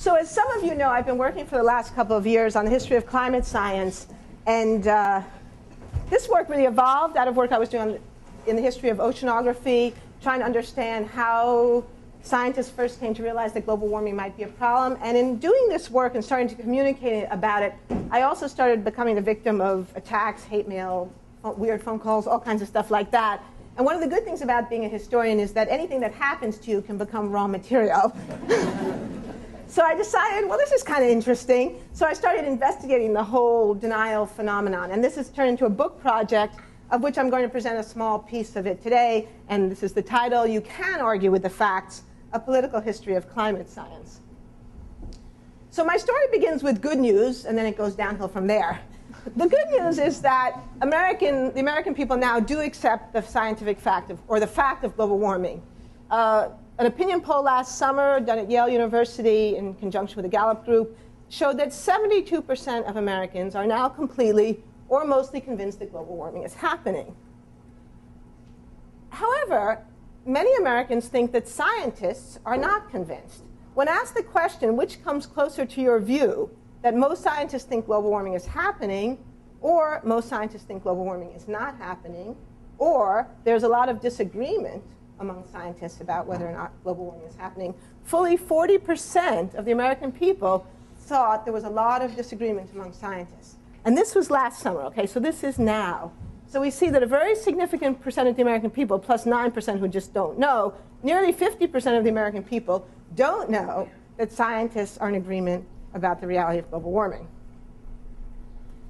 So as some of you know, I've been working for the last couple of years on the history of climate science. And this work really evolved out of work I was doing in the history of oceanography, trying to understand how scientists first came to realize that global warming might be a problem. And in doing this work and starting to communicate about it, I also started becoming the victim of attacks, hate mail, weird phone calls, all kinds of stuff like that. And one of the good things about being a historian is that anything that happens to you can become raw material. So I decided, well, this is kind of interesting. So I started investigating the whole denial phenomenon. And this has turned into a book project of which I'm going to present a small piece of it today. And this is the title, You Can Argue with the Facts, A Political History of Climate Science. So my story begins with good news, and then it goes downhill from there. The good news is that the American people now do accept the scientific fact or the fact of global warming. An opinion poll last summer done at Yale University in conjunction with the Gallup Group showed that 72% of Americans are now completely or mostly convinced that global warming is happening. However, many Americans think that scientists are not convinced. When asked the question, which comes closer to your view, that most scientists think global warming is happening, or most scientists think global warming is not happening, or there's a lot of disagreement among scientists about whether or not global warming is happening, fully 40% of the American people thought there was a lot of disagreement among scientists. And this was last summer, okay, so this is now. So we see that a very significant percentage of the American people, plus 9% who just don't know, nearly 50% of the American people don't know that scientists are in agreement about the reality of global warming.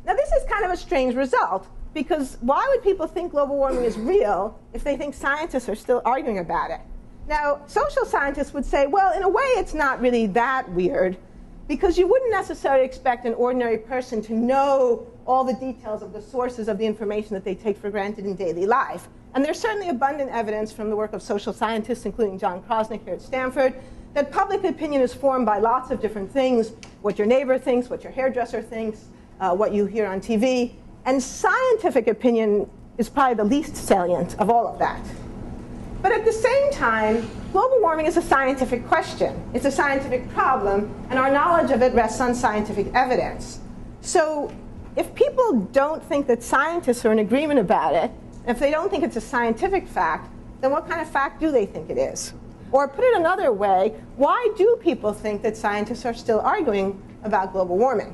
Now this is kind of a strange result, because why would people think global warming is real if they think scientists are still arguing about it? Now, social scientists would say, well, in a way it's not really that weird, because you wouldn't necessarily expect an ordinary person to know all the details of the sources of the information that they take for granted in daily life. And there's certainly abundant evidence from the work of social scientists, including John Krosnick here at Stanford, that public opinion is formed by lots of different things: what your neighbor thinks, what your hairdresser thinks, what you hear on TV. And scientific opinion is probably the least salient of all of that. But at the same time, global warming is a scientific question. It's a scientific problem, and our knowledge of it rests on scientific evidence. So if people don't think that scientists are in agreement about it, if they don't think it's a scientific fact, then what kind of fact do they think it is? Or put it another way, why do people think that scientists are still arguing about global warming?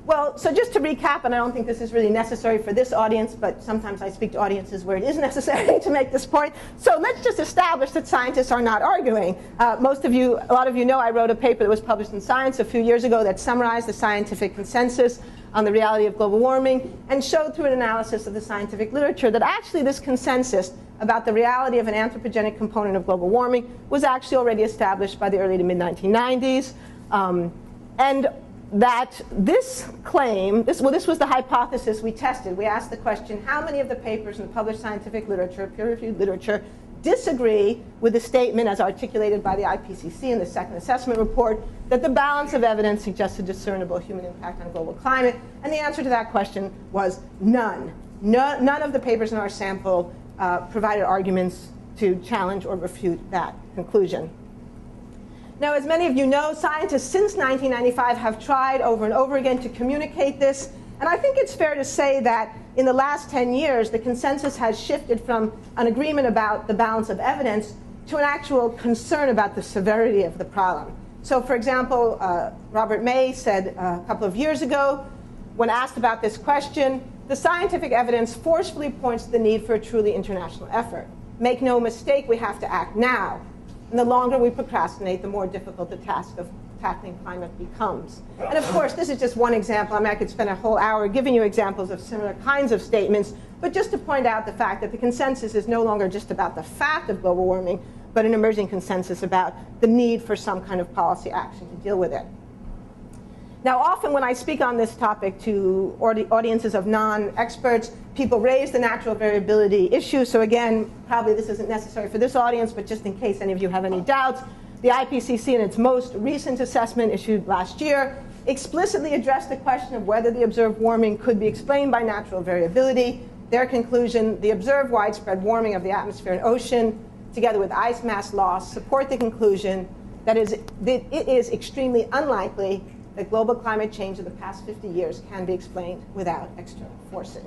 Well, so just to recap, and I don't think this is really necessary for this audience, but sometimes I speak to audiences where it is necessary to make this point. So let's just establish that scientists are not arguing. A lot of you know I wrote a paper that was published in Science a few years ago that summarized the scientific consensus on the reality of global warming and showed through an analysis of the scientific literature that actually this consensus about the reality of an anthropogenic component of global warming was actually already established by the early to mid-1990s. And that this claim, this was the hypothesis we tested. We asked the question, how many of the papers in the published scientific literature, peer-reviewed literature, disagree with the statement as articulated by the IPCC in the second assessment report that the balance of evidence suggests a discernible human impact on global climate? And the answer to that question was none. None of the papers in our sample provided arguments to challenge or refute that conclusion. Now, as many of you know, scientists since 1995 have tried over and over again to communicate this. And I think it's fair to say that in the last 10 years, the consensus has shifted from an agreement about the balance of evidence to an actual concern about the severity of the problem. So, for example, Robert May said a couple of years ago, when asked about this question, the scientific evidence forcefully points to the need for a truly international effort. Make no mistake, we have to act now. And the longer we procrastinate, the more difficult the task of tackling climate becomes. And of course, this is just one example. I mean, I could spend a whole hour giving you examples of similar kinds of statements, but just to point out the fact that the consensus is no longer just about the fact of global warming, but an emerging consensus about the need for some kind of policy action to deal with it. Now, often when I speak on this topic to audiences of non-experts, people raise the natural variability issue. So again, probably this isn't necessary for this audience, but just in case any of you have any doubts, the IPCC in its most recent assessment issued last year explicitly addressed the question of whether the observed warming could be explained by natural variability. Their conclusion, the observed widespread warming of the atmosphere and ocean, together with ice mass loss, support the conclusion that it is extremely unlikely that global climate change of the past 50 years can be explained without external forcing.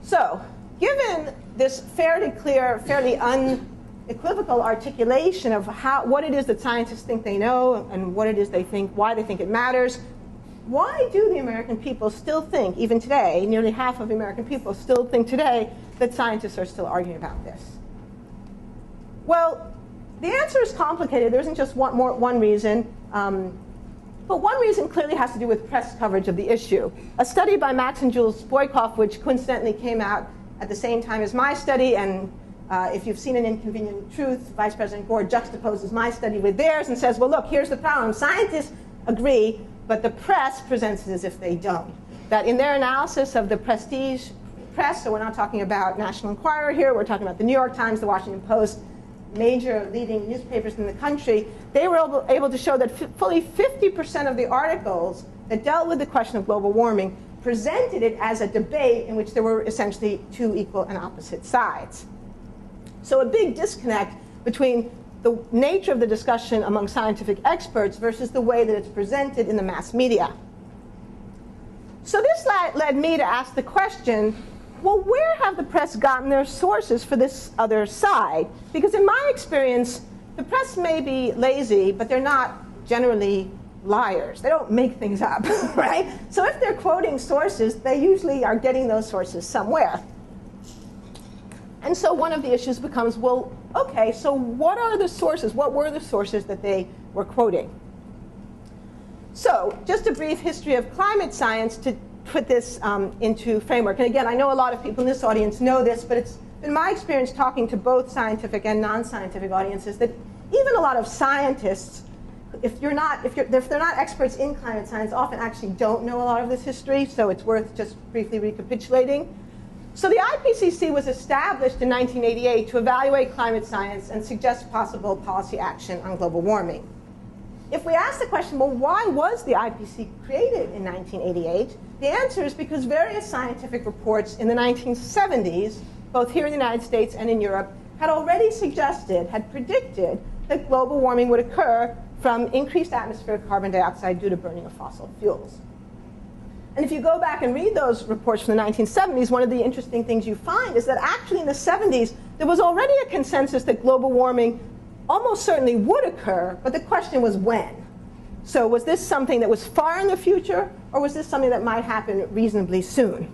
So, given this fairly clear, fairly unequivocal articulation of what it is that scientists think they know and what it is they think, why they think it matters, why do the American people still think, even today, nearly half of American people still think today that scientists are still arguing about this? Well, the answer is complicated. There isn't just one reason. But one reason clearly has to do with press coverage of the issue. A study by Max and Jules Boykoff, which coincidentally came out at the same time as my study, and if you've seen An Inconvenient Truth, Vice President Gore juxtaposes my study with theirs and says, well, look, here's the problem. Scientists agree, but the press presents it as if they don't. That in their analysis of the prestige press, so we're not talking about National Enquirer here, we're talking about the New York Times, the Washington Post, major leading newspapers in the country, they were able to show that fully 50% of the articles that dealt with the question of global warming presented it as a debate in which there were essentially two equal and opposite sides. So a big disconnect between the nature of the discussion among scientific experts versus the way that it's presented in the mass media. So this led me to ask the question, well, where have the press gotten their sources for this other side? Because in my experience, the press may be lazy, but they're not generally liars. They don't make things up, right? So if they're quoting sources, they usually are getting those sources somewhere. And so one of the issues becomes, well, okay, so what are the sources? What were the sources that they were quoting? So just a brief history of climate science to put this into framework. And again, I know a lot of people in this audience know this, but it's been my experience talking to both scientific and non-scientific audiences that even a lot of scientists, if they're not experts in climate science, often actually don't know a lot of this history, so it's worth just briefly recapitulating. So the IPCC was established in 1988 to evaluate climate science and suggest possible policy action on global warming. If we ask the question, well, why was the IPCC created in 1988? The answer is because various scientific reports in the 1970s, both here in the United States and in Europe, had already suggested, had predicted that global warming would occur from increased atmospheric carbon dioxide due to burning of fossil fuels. And if you go back and read those reports from the 1970s, one of the interesting things you find is that actually in the 70s, there was already a consensus that global warming almost certainly would occur, but the question was when. So was this something that was far in the future, or was this something that might happen reasonably soon?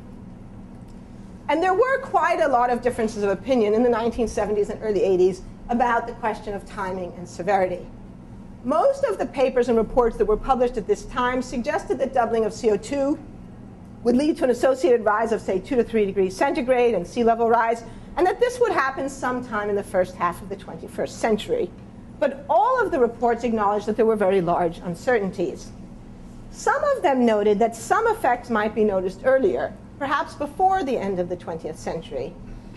And there were quite a lot of differences of opinion in the 1970s and early 80s about the question of timing and severity. Most of the papers and reports that were published at this time suggested that doubling of CO2 would lead to an associated rise of, say, 2 to 3 degrees centigrade and sea level rise, and that this would happen sometime in the first half of the 21st century. But all of the reports acknowledged that there were very large uncertainties. Some of them noted that some effects might be noticed earlier, perhaps before the end of the 20th century.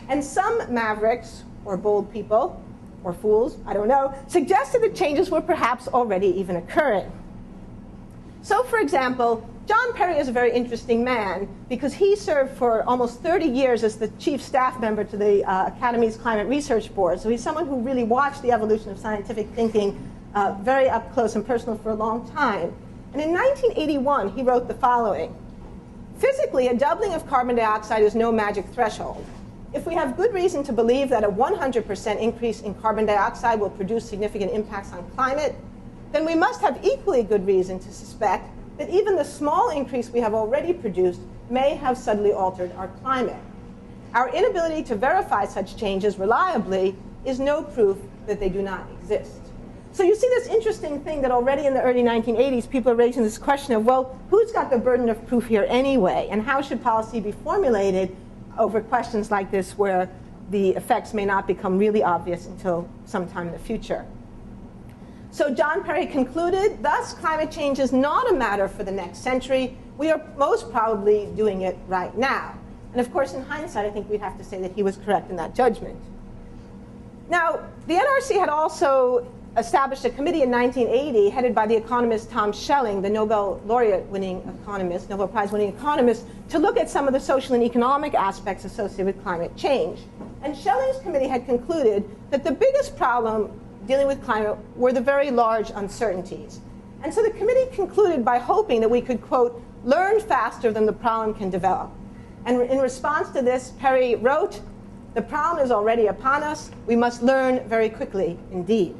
And some mavericks, or bold people, or fools, I don't know, suggested that changes were perhaps already even occurring. So, for example, John Perry is a very interesting man because he served for almost 30 years as the chief staff member to the Academy's Climate Research Board. So he's someone who really watched the evolution of scientific thinking very up close and personal for a long time. And in 1981, he wrote the following: physically, a doubling of carbon dioxide is no magic threshold. If we have good reason to believe that a 100% increase in carbon dioxide will produce significant impacts on climate, then we must have equally good reason to suspect that even the small increase we have already produced may have suddenly altered our climate. Our inability to verify such changes reliably is no proof that they do not exist. So you see this interesting thing that already in the early 1980s, people are raising this question of, well, who's got the burden of proof here anyway? And how should policy be formulated over questions like this where the effects may not become really obvious until sometime in the future? So John Perry concluded, thus climate change is not a matter for the next century. We are most probably doing it right now. And of course, in hindsight, I think we'd have to say that he was correct in that judgment. Now, the NRC had also established a committee in 1980 headed by the economist Tom Schelling, the Nobel laureate-winning economist, Nobel Prize-winning economist, to look at some of the social and economic aspects associated with climate change. And Schelling's committee had concluded that the biggest problem dealing with climate were the very large uncertainties. And so the committee concluded by hoping that we could, quote, learn faster than the problem can develop. And in response to this, Perry wrote, "The problem is already upon us. We must learn very quickly indeed."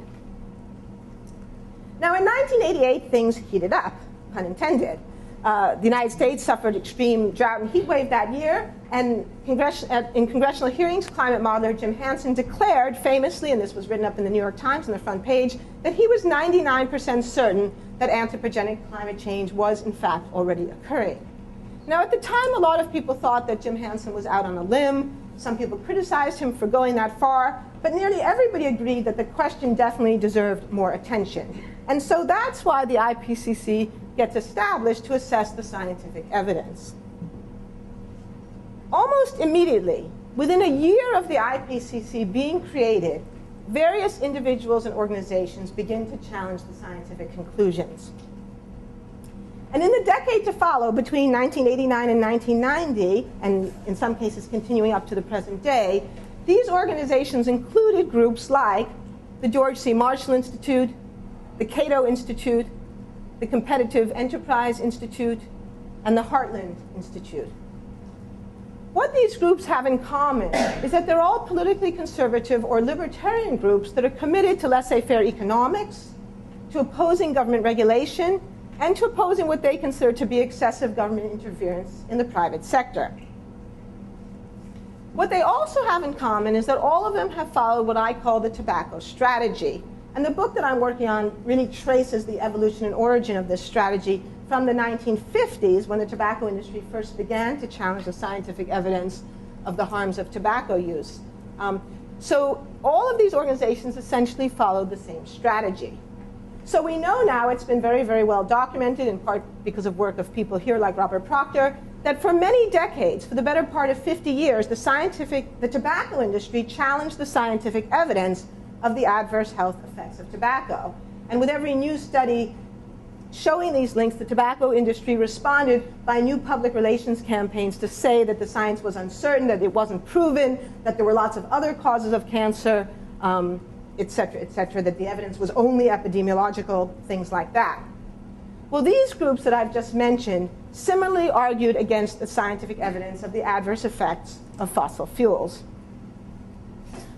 Now, in 1988, things heated up, pun intended. The United States suffered extreme drought and heat wave that year, and in congressional hearings, climate modeler Jim Hansen declared famously, and this was written up in the New York Times on the front page, that he was 99% certain that anthropogenic climate change was, in fact, already occurring. Now, at the time, a lot of people thought that Jim Hansen was out on a limb. Some people criticized him for going that far, but nearly everybody agreed that the question definitely deserved more attention. And so that's why the IPCC gets established to assess the scientific evidence. Almost immediately, within a year of the IPCC being created, various individuals and organizations begin to challenge the scientific conclusions. And in the decade to follow, between 1989 and 1990, and in some cases continuing up to the present day, these organizations included groups like the George C. Marshall Institute, the Cato Institute, the Competitive Enterprise Institute, and the Heartland Institute. What these groups have in common is that they're all politically conservative or libertarian groups that are committed to laissez-faire economics, to opposing government regulation, and to opposing what they consider to be excessive government interference in the private sector. What they also have in common is that all of them have followed what I call the tobacco strategy. And the book that I'm working on really traces the evolution and origin of this strategy from the 1950s, when the tobacco industry first began to challenge the scientific evidence of the harms of tobacco use. So all of these organizations essentially followed the same strategy. So we know now, it's been very, very well documented, in part because of work of people here like Robert Proctor, that for many decades, for the better part of 50 years, the tobacco industry challenged the scientific evidence of the adverse health effects of tobacco. And with every new study showing these links, the tobacco industry responded by new public relations campaigns to say that the science was uncertain, that it wasn't proven, that there were lots of other causes of cancer, et cetera, that the evidence was only epidemiological, things like that. Well, these groups that I've just mentioned similarly argued against the scientific evidence of the adverse effects of fossil fuels.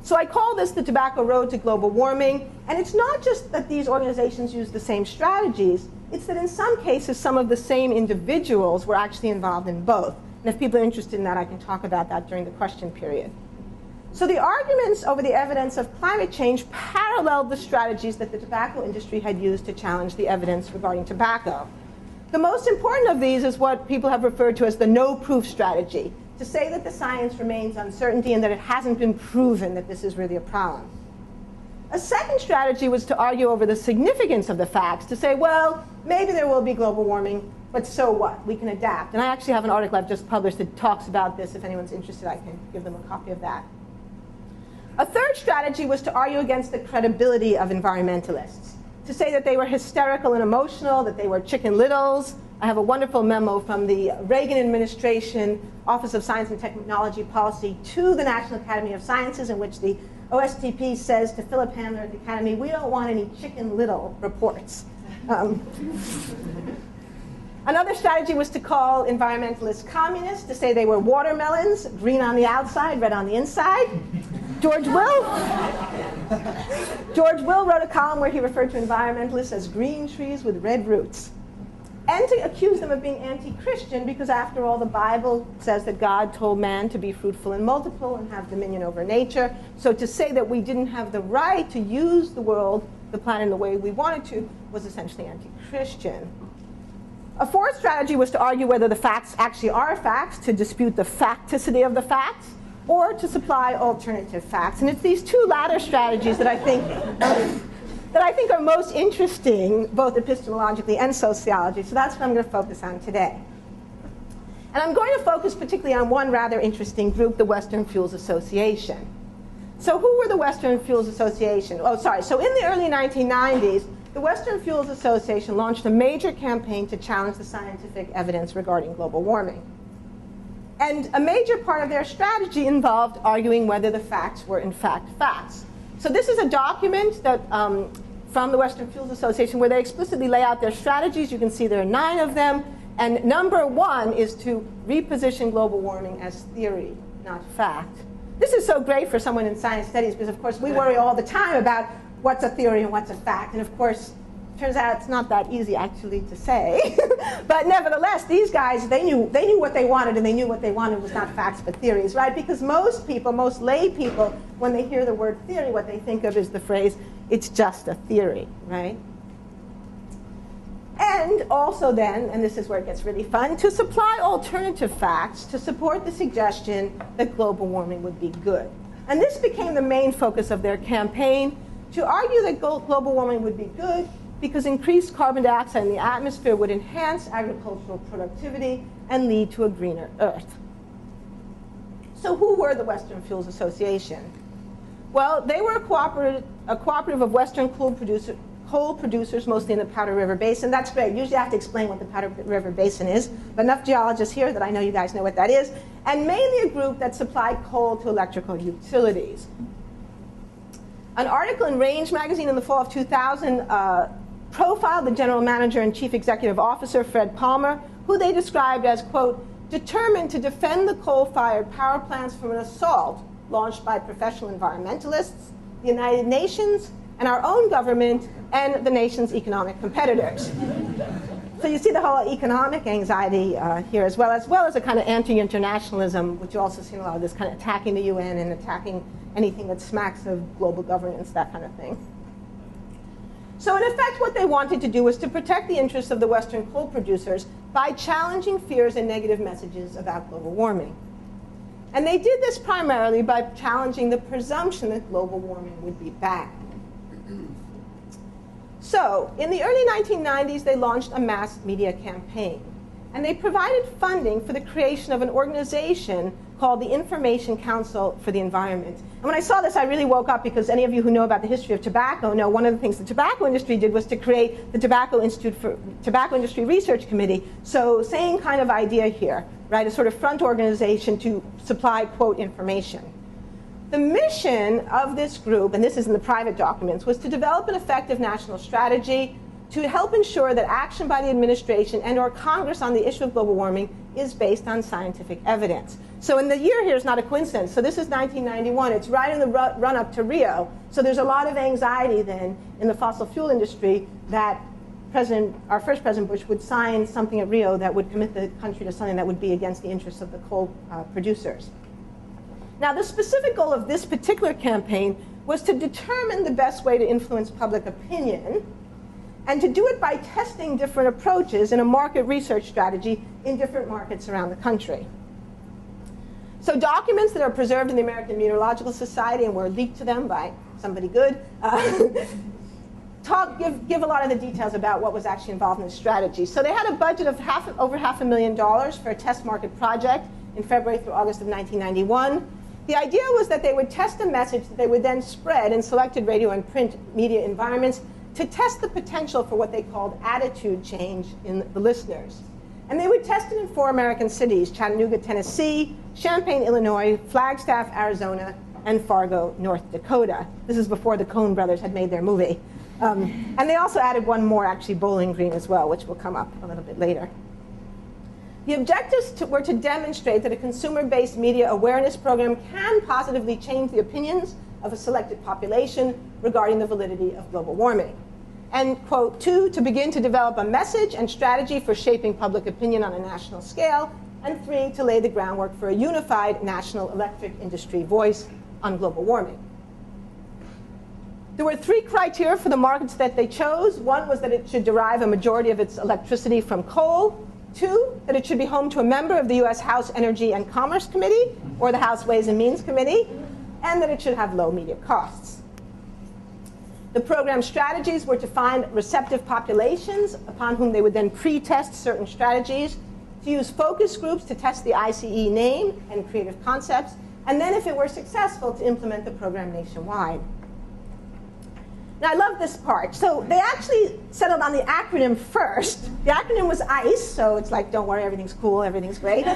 So I call this the tobacco road to global warming, and it's not just that these organizations use the same strategies, it's that in some cases some of the same individuals were actually involved in both. And if people are interested in that, I can talk about that during the question period. So the arguments over the evidence of climate change paralleled the strategies that the tobacco industry had used to challenge the evidence regarding tobacco. The most important of these is what people have referred to as the no-proof strategy, to say that the science remains uncertainty and that it hasn't been proven that this is really a problem. A second strategy was to argue over the significance of the facts, to say, well, maybe there will be global warming, but so what? We can adapt. And I actually have an article I've just published that talks about this. If anyone's interested, I can give them a copy of that. A third strategy was to argue against the credibility of environmentalists, to say that they were hysterical and emotional, that they were chicken littles. I have a wonderful memo from the Reagan administration Office of Science and Technology Policy to the National Academy of Sciences, in which the OSTP says to Philip Handler at the Academy, we don't want any chicken little reports. Another strategy was to call environmentalists communists, to say they were watermelons, green on the outside, red on the inside. George Will wrote a column where he referred to environmentalists as green trees with red roots. And to accuse them of being anti-Christian, because after all, the Bible says that God told man to be fruitful and multiple and have dominion over nature. So to say that we didn't have the right to use the world, the planet, in the way we wanted to, was essentially anti-Christian. A fourth strategy was to argue whether the facts actually are facts, to dispute the facticity of the facts, or to supply alternative facts. And it's these two latter strategies that I think are most interesting, both epistemologically and sociologically. So that's what I'm going to focus on today. And I'm going to focus particularly on one rather interesting group, the Western Fuels Association. So who were the Western Fuels Association? So in the early 1990s, the Western Fuels Association launched a major campaign to challenge the scientific evidence regarding global warming. And a major part of their strategy involved arguing whether the facts were in fact facts. So this is a document that, from the Western Fuels Association where they explicitly lay out their strategies. You can see there are 9 of them. And number 1 is to reposition global warming as theory, not fact. This is so great for someone in science studies because, of course, we worry all the time about what's a theory and what's a fact. And, of course, turns out it's not that easy, actually, to say. But nevertheless, these guys, they knew what they wanted, and they knew what they wanted was not facts but theories, right? Because most people, most lay people, when they hear the word theory, what they think of is the phrase, it's just a theory, right? And also then, and this is where it gets really fun, to supply alternative facts to support the suggestion that global warming would be good. And this became the main focus of their campaign, to argue that global warming would be good because increased carbon dioxide in the atmosphere would enhance agricultural productivity and lead to a greener Earth. So who were the Western Fuels Association? Well, they were a cooperative of Western coal producers, mostly in the Powder River Basin. That's great. Usually I have to explain what the Powder River Basin is, but enough geologists here that I know you guys know what that is. And mainly a group that supplied coal to electrical utilities. An article in Range magazine in the fall of 2000 profiled the general manager and chief executive officer, Fred Palmer, who they described as, quote, determined to defend the coal-fired power plants from an assault launched by professional environmentalists, the United Nations, and our own government, and the nation's economic competitors. So you see the whole economic anxiety here, as well as a kind of anti-internationalism, which you also see in a lot of this kind of attacking the UN and attacking anything that smacks of global governance, that kind of thing. So in effect, what they wanted to do was to protect the interests of the Western coal producers by challenging fears and negative messages about global warming. And they did this primarily by challenging the presumption that global warming would be bad. So in the early 1990s, they launched a mass media campaign. And they provided funding for the creation of an organization called the Information Council for the Environment. And when I saw this, I really woke up because any of you who know about the history of tobacco know one of the things the tobacco industry did was to create the Tobacco Industry Research Committee. So same kind of idea here, right? A sort of front organization to supply, quote, information. The mission of this group, and this is in the private documents, was to develop an effective national strategy to help ensure that action by the administration and or Congress on the issue of global warming is based on scientific evidence. So in the year here is not a coincidence. So this is 1991. It's right in the run-up to Rio. So there's a lot of anxiety then in the fossil fuel industry that our first President Bush would sign something at Rio that would commit the country to something that would be against the interests of the coal producers. Now, the specific goal of this particular campaign was to determine the best way to influence public opinion and to do it by testing different approaches in a market research strategy in different markets around the country. So documents that are preserved in the American Meteorological Society and were leaked to them by somebody good give a lot of the details about what was actually involved in the strategy. So they had a budget of over $500,000 for a test market project in February through August of 1991. The idea was that they would test a message that they would then spread in selected radio and print media environments to test the potential for what they called attitude change in the listeners. And they would test it in 4 American cities: Chattanooga, Tennessee, Champaign, Illinois, Flagstaff, Arizona, and Fargo, North Dakota. This is before the Coen brothers had made their movie. And they also added one more, actually, Bowling Green as well, which will come up a little bit later. The objectives were to demonstrate that a consumer-based media awareness program can positively change the opinions of a selected population regarding the validity of global warming. And, quote, 2, to begin to develop a message and strategy for shaping public opinion on a national scale, and 3, to lay the groundwork for a unified national electric industry voice on global warming. There were 3 criteria for the markets that they chose. 1 was that it should derive a majority of its electricity from coal. 2, that it should be home to a member of the U.S. House Energy and Commerce Committee or the House Ways and Means Committee, and that it should have low media costs. The program strategies were to find receptive populations upon whom they would then pre-test certain strategies, to use focus groups to test the ICE name and creative concepts, and then, if it were successful, to implement the program nationwide. Now, I love this part. So they actually settled on the acronym first. The acronym was ICE, so it's like, don't worry, everything's cool, everything's great.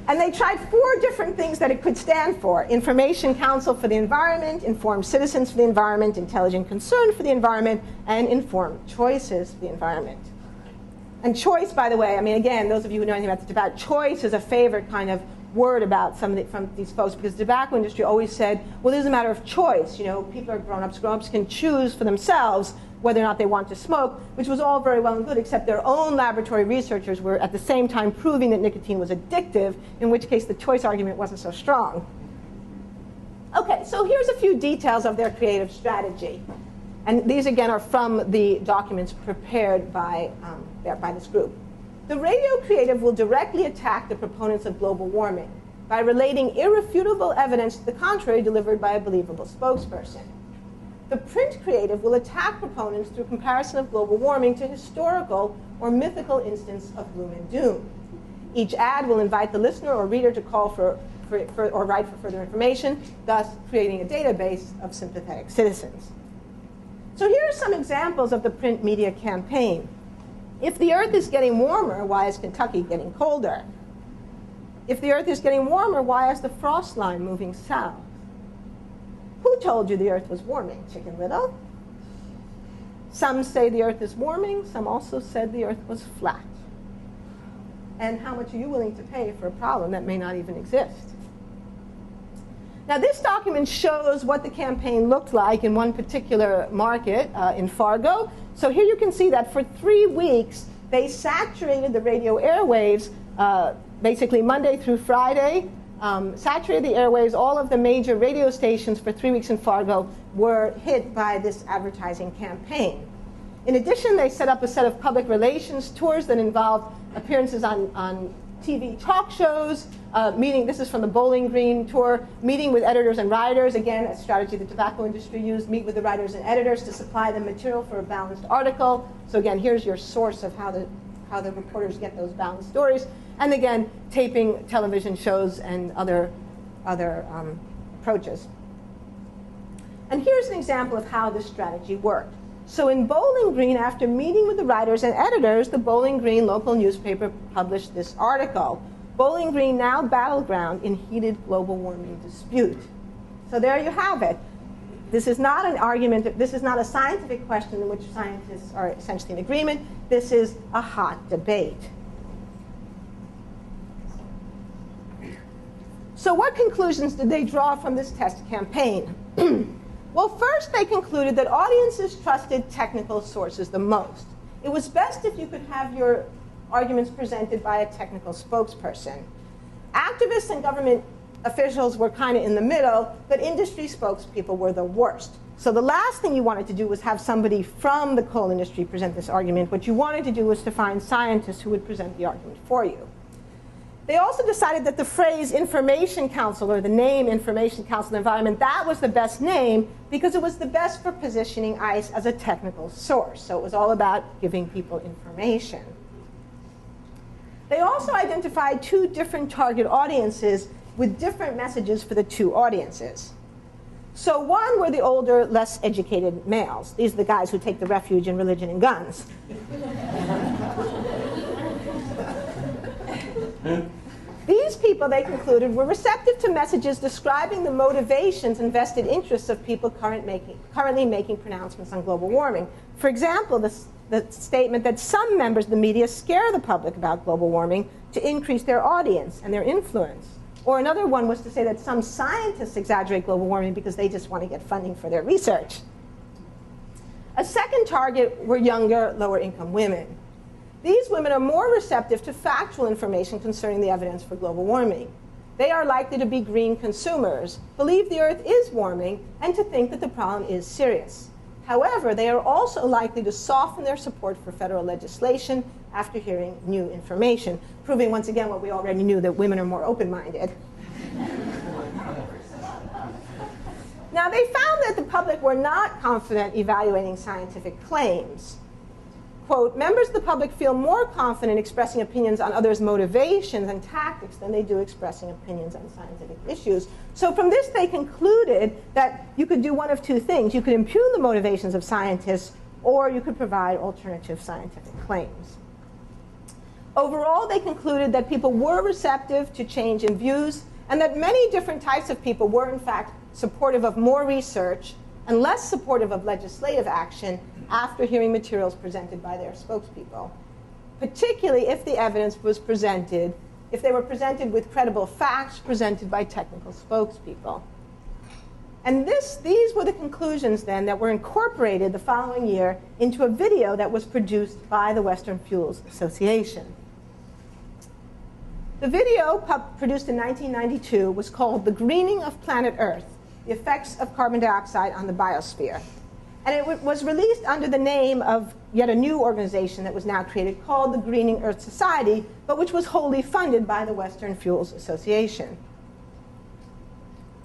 And they tried 4 different things that it could stand for: Information Council for the Environment, Informed Citizens for the Environment, Intelligent Concern for the Environment, and Informed Choices for the Environment. And choice, by the way, I mean, again, those of you who know anything about the tobacco, choice is a favorite kind of word about from these folks, because the tobacco industry always said, well, this is a matter of choice. You know, people are grown-ups. Grown-ups can choose for themselves whether or not they want to smoke, which was all very well and good, except their own laboratory researchers were at the same time proving that nicotine was addictive, in which case the choice argument wasn't so strong. Okay, so here's a few details of their creative strategy. And these, again, are from the documents prepared by this group. The radio creative will directly attack the proponents of global warming by relating irrefutable evidence to the contrary delivered by a believable spokesperson. The print creative will attack proponents through comparison of global warming to historical or mythical instance of gloom and doom. Each ad will invite the listener or reader to call for or write for further information, thus creating a database of sympathetic citizens. So here are some examples of the print media campaign. If the Earth is getting warmer, why is Kentucky getting colder? If the Earth is getting warmer, why is the frost line moving south? Who told you the Earth was warming, Chicken Little? Some say the Earth is warming. Some also said the Earth was flat. And how much are you willing to pay for a problem that may not even exist? Now, this document shows what the campaign looked like in one particular market in Fargo. So here you can see that for 3 weeks, they saturated the radio airwaves, basically Monday through Friday, saturated the airwaves. All of the major radio stations for 3 weeks in Fargo were hit by this advertising campaign. In addition, they set up a set of public relations tours that involved appearances on TV talk shows, this is from the Bowling Green tour, meeting with editors and writers, again, a strategy the tobacco industry used, meet with the writers and editors to supply them material for a balanced article. So again, here's your source of how the reporters get those balanced stories. And again, taping television shows and other approaches. And here's an example of how this strategy worked. So in Bowling Green, after meeting with the writers and editors, the Bowling Green local newspaper published this article, Bowling Green Now Battleground in Heated Global Warming Dispute. So there you have it. This is not an argument, this is not a scientific question in which scientists are essentially in agreement. This is a hot debate. So what conclusions did they draw from this test campaign? Well, first they concluded that audiences trusted technical sources the most. It was best if you could have your arguments presented by a technical spokesperson. Activists and government officials were kind of in the middle, but industry spokespeople were the worst. So the last thing you wanted to do was have somebody from the coal industry present this argument. What you wanted to do was to find scientists who would present the argument for you. They also decided that the phrase Information Council, or the name Information Council of the Environment, that was the best name because it was the best for positioning ICE as a technical source. So it was all about giving people information. They also identified 2 different target audiences with different messages for the 2 audiences. So one were the older, less educated males. These are the guys who take the refuge in religion and guns. These people, they concluded, were receptive to messages describing the motivations and vested interests of people currently making pronouncements on global warming. For example, the statement that some members of the media scare the public about global warming to increase their audience and their influence. Or another one was to say that some scientists exaggerate global warming because they just want to get funding for their research. A second target were younger, lower-income women. These women are more receptive to factual information concerning the evidence for global warming. They are likely to be green consumers, believe the Earth is warming, and to think that the problem is serious. However, they are also likely to soften their support for federal legislation after hearing new information, proving once again what we already knew, that women are more open-minded. Now, they found that the public were not confident evaluating scientific claims. Quote, members of the public feel more confident expressing opinions on others' motivations and tactics than they do expressing opinions on scientific issues. So from this, they concluded that you could do one of 2 things. You could impugn the motivations of scientists, or you could provide alternative scientific claims. Overall, they concluded that people were receptive to change in views, and that many different types of people were, in fact, supportive of more research and less supportive of legislative action after hearing materials presented by their spokespeople, particularly if the evidence was presented, if they were presented with credible facts presented by technical spokespeople. And these were the conclusions then that were incorporated the following year into a video that was produced by the Western Fuels Association. The video, produced in 1992, was called The Greening of Planet Earth, The Effects of Carbon Dioxide on the Biosphere. And it was released under the name of yet a new organization that was now created called the Greening Earth Society, but which was wholly funded by the Western Fuels Association.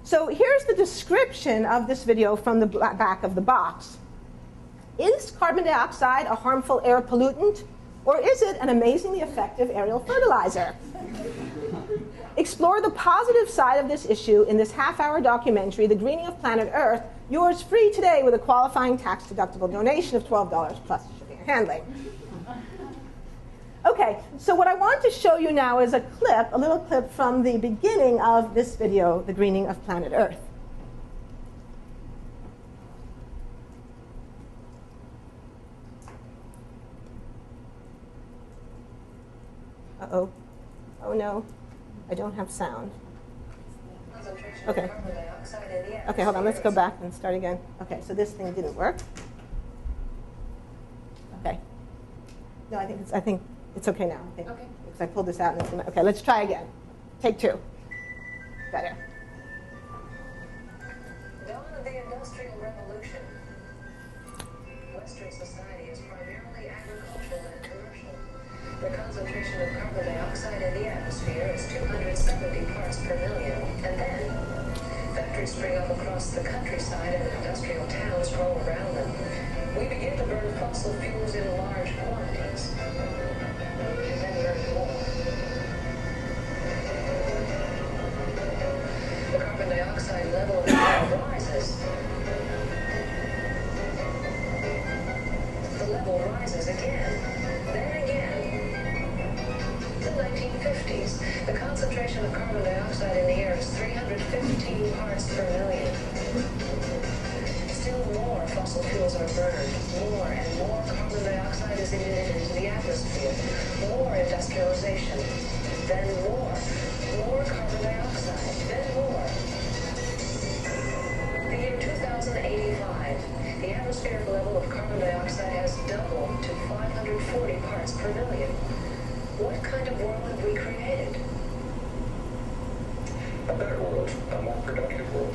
So here's the description of this video from the back of the box. Is carbon dioxide a harmful air pollutant, or is it an amazingly effective aerial fertilizer? Explore the positive side of this issue in this half-hour documentary, The Greening of Planet Earth, yours free today with a qualifying tax-deductible donation of $12 plus shipping and handling. Okay, so what I want to show you now is a little clip from the beginning of this video, The Greening of Planet Earth. Uh-oh. Oh, no. I don't have sound. Okay. Okay, hold on. Let's go back and start again. Okay, so this thing didn't work. Okay. No, I think it's okay now. I think. Okay. Because I pulled this out and it's gonna, okay, let's try again. Take two. Better. Dawn of the Industrial Revolution. Western society is primarily agricultural and commercial. The concentration of carbon dioxide in the atmosphere is 270 parts per million. And then factories spring up across the countryside and industrial towns roll around them. We begin to burn fossil fuels in large quantities. And then burn more. The carbon dioxide level rises. The level rises again, then again. The 1950s, the concentration of carbon dioxide in the air is 315 parts per million. Still more fossil fuels are burned. More and more carbon dioxide is emitted into the atmosphere. More industrialization. Then more. More carbon dioxide. Then more. The year 2085, the atmospheric level of carbon dioxide has doubled to 540 parts per million. What kind of world have we created? A better world, a more productive world.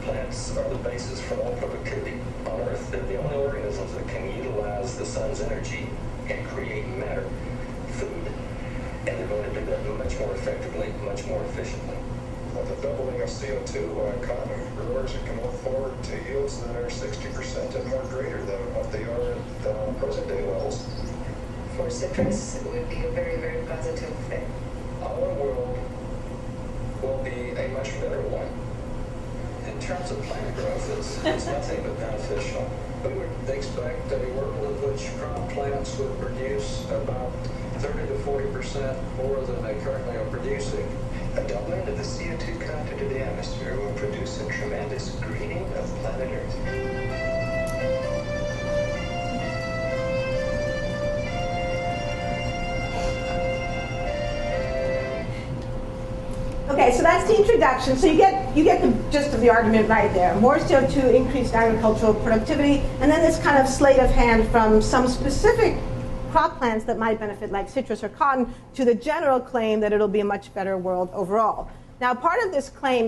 Plants are the basis for all productivity on Earth. They're the only organisms that can utilize the sun's energy and create matter, food. And they're going to do that much more effectively, much more efficiently. With the doubling of CO2, cotton growers can look forward to yields that are 60% and more greater than what they are at present day levels. For citrus, it would be a very, very positive thing. Our world will be a much better one. In terms of plant growth, it's nothing but beneficial. We would expect a world in which crop plants would produce about 30 to 40% more than they currently are producing. A doubling of the CO2 content in the atmosphere will produce a tremendous greening of planet Earth. Okay, so that's the introduction. So you get the gist of the argument right there. More CO2, increased agricultural productivity, and then this kind of sleight of hand from some specific crop plants that might benefit, like citrus or cotton, to the general claim that it'll be a much better world overall. Now, part of the claim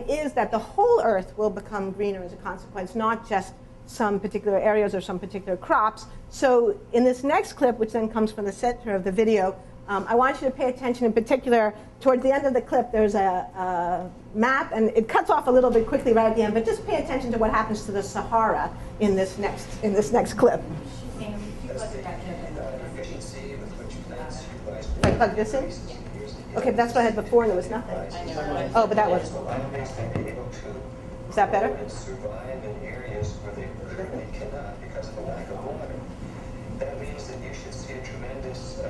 is that the whole Earth will become greener as a consequence, not just some particular areas or some particular crops. So in this next clip, which then comes from the center of the video, I want you to pay attention in particular. Towards the end of the clip, there's a map, and it cuts off a little bit quickly right at the end, but just pay attention to what happens to the Sahara in this next clip. If I plug this in? Okay, that's what I had before, and there was nothing. Oh, but that was. Is that better? Survive in areas where they currently cannot because of the lack of water. That means that you should see a tremendous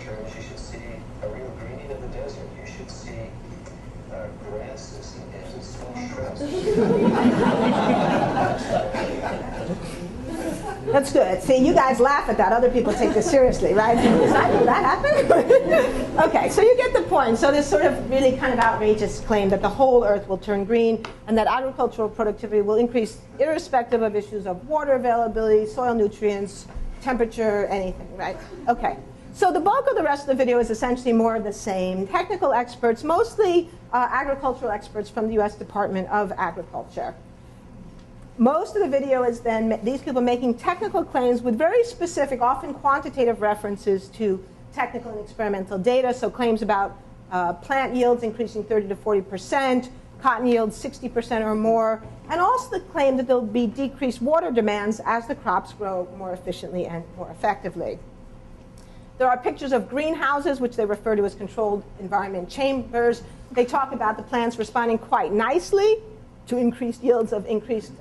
terms, you should see a real greening of the desert. You should see grasses and small shrubs. That's good. See, you guys laugh at that. Other people take this seriously, right? Did that happen? Okay, so you get the point. So this sort of really kind of outrageous claim that the whole Earth will turn green and that agricultural productivity will increase irrespective of issues of water availability, soil nutrients, temperature, anything, right? Okay. So the bulk of the rest of the video is essentially more of the same. Technical experts, mostly agricultural experts from the US Department of Agriculture. Most of the video is then these people making technical claims with very specific, often quantitative references to technical and experimental data. So claims about plant yields increasing 30 to 40%, cotton yields 60% or more, and also the claim that there will be decreased water demands as the crops grow more efficiently and more effectively. There are pictures of greenhouses, which they refer to as controlled environment chambers. They talk about the plants responding quite nicely to increased yields of increased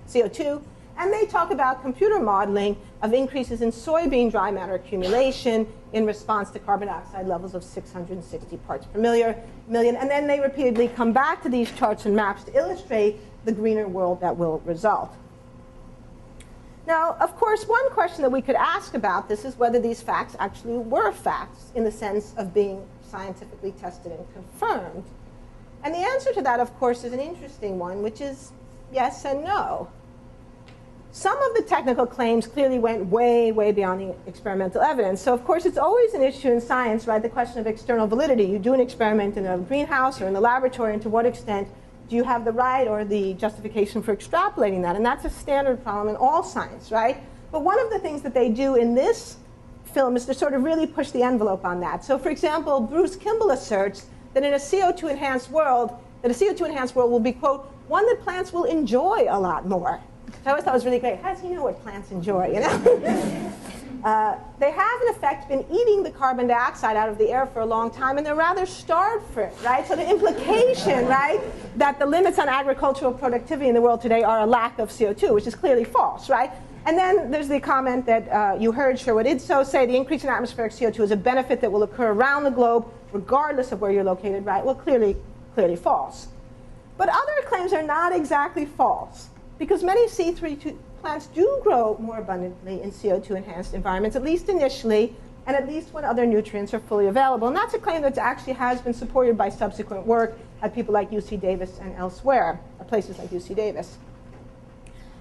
CO2. And they talk about computer modeling of increases in soybean dry matter accumulation in response to carbon dioxide levels of 660 parts per million. And then they repeatedly come back to these charts and maps to illustrate the greener world that will result. Now, of course, one question that we could ask about this is whether these facts actually were facts in the sense of being scientifically tested and confirmed. And the answer to that, of course, is an interesting one, which is yes and no. Some of the technical claims clearly went way, way beyond the experimental evidence. So, of course, it's always an issue in science, right, the question of external validity. You do an experiment in a greenhouse or in the laboratory, and to what extent do you have the right or the justification for extrapolating that? And that's a standard problem in all science, right? But one of the things that they do in this film is to sort of really push the envelope on that. So, for example, Bruce Kimball asserts that in a CO2-enhanced world, that a CO2-enhanced world will be, quote, one that plants will enjoy a lot more. I always thought was really great. How does he know what plants enjoy, you know? They have, in effect, been eating the carbon dioxide out of the air for a long time, and they're rather starved for it, right? So the implication, right, that the limits on agricultural productivity in the world today are a lack of CO2, which is clearly false, right? And then there's the comment that you heard Sherwood Idso say, the increase in atmospheric CO2 is a benefit that will occur around the globe, regardless of where you're located, right? Well, clearly false. But other claims are not exactly false, because many C3 plants do grow more abundantly in CO2-enhanced environments, at least initially, and at least when other nutrients are fully available. And that's a claim that actually has been supported by subsequent work at people like UC Davis and elsewhere, at places like UC Davis.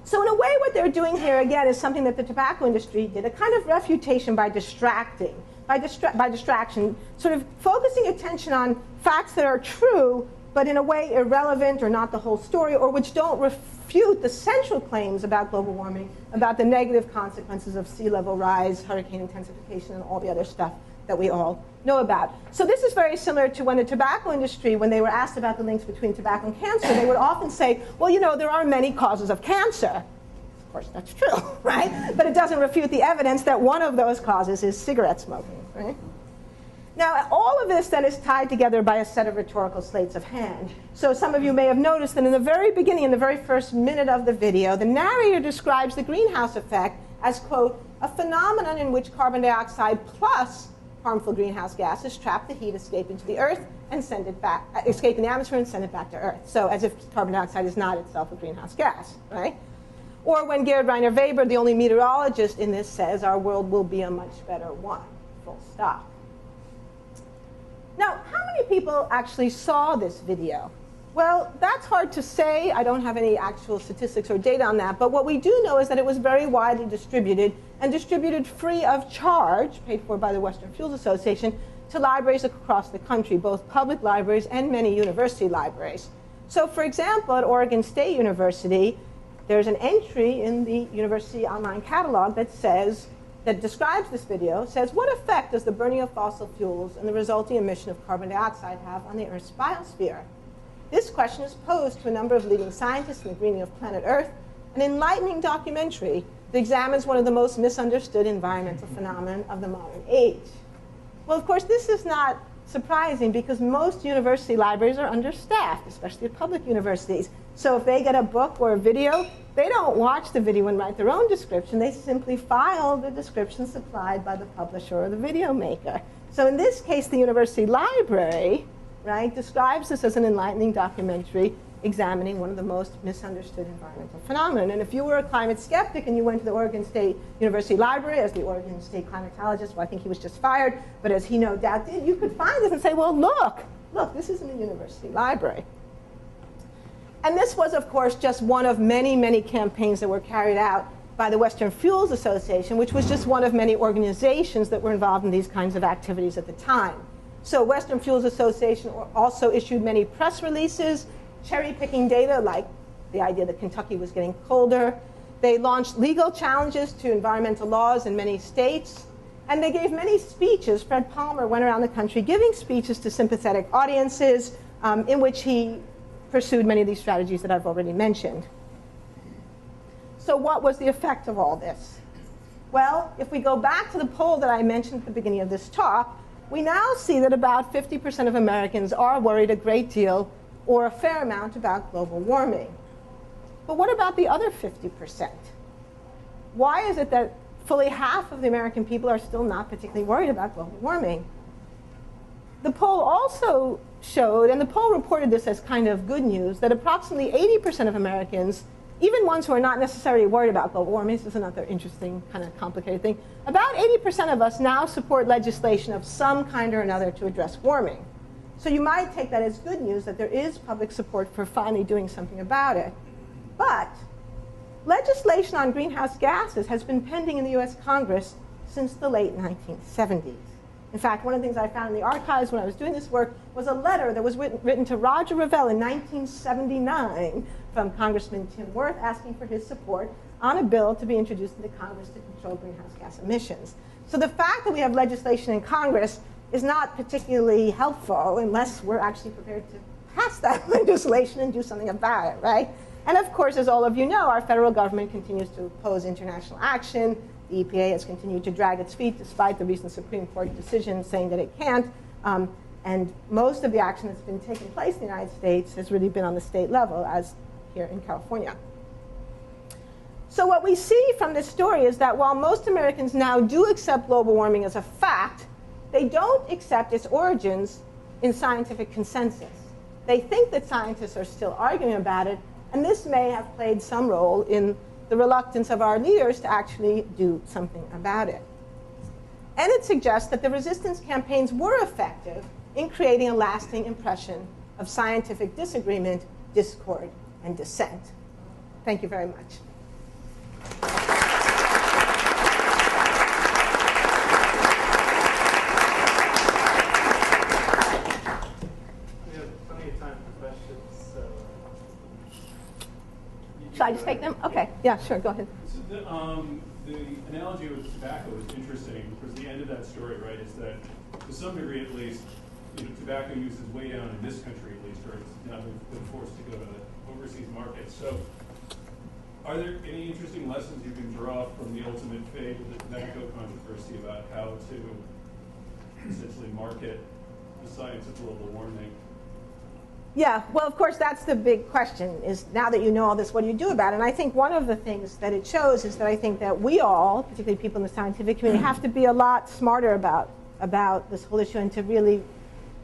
So in a way, what they're doing here, again, is something that the tobacco industry did, a kind of refutation by distracting, by distraction, sort of focusing attention on facts that are true, but in a way irrelevant or not the whole story, or which don't refute the central claims about global warming, about the negative consequences of sea level rise, hurricane intensification, and all the other stuff that we all know about. So this is very similar to when the tobacco industry, when they were asked about the links between tobacco and cancer, they would often say, well, you know, there are many causes of cancer. Of course, that's true, right? But it doesn't refute the evidence that one of those causes is cigarette smoking, right? Now, all of this then is tied together by a set of rhetorical slates of hand. So some of you may have noticed that in the very beginning, in the very first minute of the video, the narrator describes the greenhouse effect as, quote, a phenomenon in which carbon dioxide plus harmful greenhouse gases trap the heat, escape into the earth, and send it back, escape in the atmosphere and send it back to Earth. So as if carbon dioxide is not itself a greenhouse gas, right? Or when Gerhard Rainer Weber, the only meteorologist in this, says our world will be a much better one, full stop. Now, how many people actually saw this video? Well, that's hard to say. I don't have any actual statistics or data on that. But what we do know is that it was very widely distributed and distributed free of charge, paid for by the Western Fuels Association, to libraries across the country, both public libraries and many university libraries. So, for example, at Oregon State University, there's an entry in the university online catalog that says, that describes this video, says, what effect does the burning of fossil fuels and the resulting emission of carbon dioxide have on the Earth's biosphere? This question is posed to a number of leading scientists in the greening of planet Earth, an enlightening documentary that examines one of the most misunderstood environmental phenomena of the modern age. Well, of course, this is not surprising because most university libraries are understaffed, especially at public universities. So if they get a book or a video They don't watch the video and write their own description. They simply file the description supplied by the publisher or the video maker. So in this case, the university library, right, describes this as an enlightening documentary examining one of the most misunderstood environmental phenomena. And if you were a climate skeptic and you went to the Oregon State University Library as the Oregon State climatologist, well, I think he was just fired, but as he no doubt did, you could find this and say, well, look, this is in the university library. And this was, of course, just one of many, many campaigns that were carried out by the Western Fuels Association, which was just one of many organizations that were involved in these kinds of activities at the time. So Western Fuels Association also issued many press releases, cherry-picking data, like the idea that Kentucky was getting colder. They launched legal challenges to environmental laws in many states. And they gave many speeches. Fred Palmer went around the country giving speeches to sympathetic audiences in which he pursued many of these strategies that I've already mentioned. So what was the effect of all this? Well, if we go back to the poll that I mentioned at the beginning of this talk, we now see that about 50% of Americans are worried a great deal or a fair amount about global warming. But what about the other 50%? Why is it that fully half of the American people are still not particularly worried about global warming? The poll also showed, and the poll reported this as kind of good news, that approximately 80% of Americans, even ones who are not necessarily worried about global warming, this is another interesting kind of complicated thing, about 80% of us now support legislation of some kind or another to address warming. So you might take that as good news that there is public support for finally doing something about it. But legislation on greenhouse gases has been pending in the US Congress since the late 1970s. In fact, one of the things I found in the archives when I was doing this work was a letter that was written to Roger Revelle in 1979 from Congressman Tim Wirth asking for his support on a bill to be introduced into Congress to control greenhouse gas emissions. So the fact that we have legislation in Congress is not particularly helpful unless we're actually prepared to pass that legislation and do something about it, right? And of course, as all of you know, our federal government continues to oppose international action. The EPA has continued to drag its feet despite the recent Supreme Court decision saying that it can't. And most of the action that's been taking place in the United States has really been on the state level, as here in California. So what we see from this story is that while most Americans now do accept global warming as a fact, they don't accept its origins in scientific consensus. They think that scientists are still arguing about it, and this may have played some role in the reluctance of our leaders to actually do something about it. And it suggests that the resistance campaigns were effective in creating a lasting impression of scientific disagreement, discord, and dissent. Thank you very much. Should I just take them? Okay. Yeah, sure. Go ahead. So the analogy with tobacco is interesting because the end of that story, right, is that to some degree at least, tobacco use is way down in this country at least, or it's now been forced to go to overseas markets. So are there any interesting lessons you can draw from the ultimate fate of the tobacco controversy about how to essentially market the science of global warming? Yeah, well, of course, that's the big question, is now that you know all this, what do you do about it? And I think one of the things that it shows is that I think that we all, particularly people in the scientific community, have to be a lot smarter about this whole issue and to really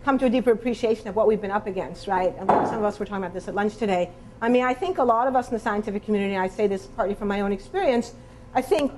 come to a deeper appreciation of what we've been up against, right? And some of us were talking about this at lunch today. I mean, I think a lot of us in the scientific community, and I say this partly from my own experience, I think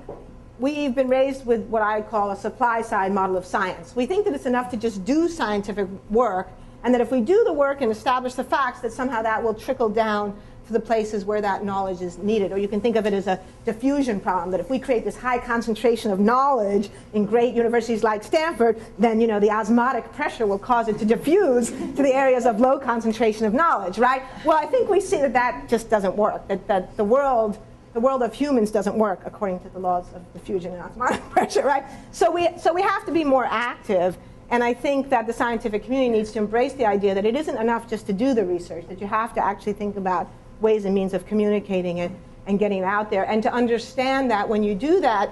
we've been raised with what I call a supply-side model of science. We think that it's enough to just do scientific work, and that if we do the work and establish the facts, that somehow that will trickle down to the places where that knowledge is needed. Or you can think of it as a diffusion problem, that if we create this high concentration of knowledge in great universities like Stanford, then the osmotic pressure will cause it to diffuse to the areas of low concentration of knowledge, right? Well, I think we see that that just doesn't work, that the world of humans doesn't work according to the laws of diffusion and osmotic pressure, right? So we have to be more active. And I think that the scientific community needs to embrace the idea that it isn't enough just to do the research, that you have to actually think about ways and means of communicating it and getting it out there. And to understand that when you do that,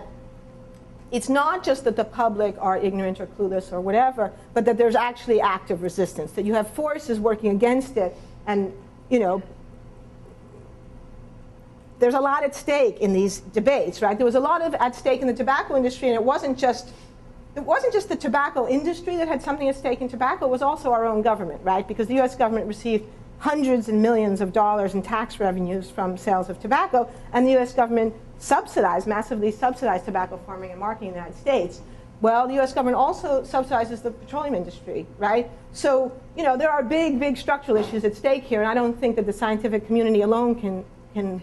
it's not just that the public are ignorant or clueless or whatever, but that there's actually active resistance, that you have forces working against it. And, there's a lot at stake in these debates, right? There was a lot at stake in the tobacco industry, and it wasn't just the tobacco industry that had something at stake in tobacco, it was also our own government, right? Because the US government received hundreds and millions of dollars in tax revenues from sales of tobacco, and the US government massively subsidized tobacco farming and marketing in the United States. Well, the US government also subsidizes the petroleum industry, right? So, there are big structural issues at stake here, and I don't think that the scientific community alone can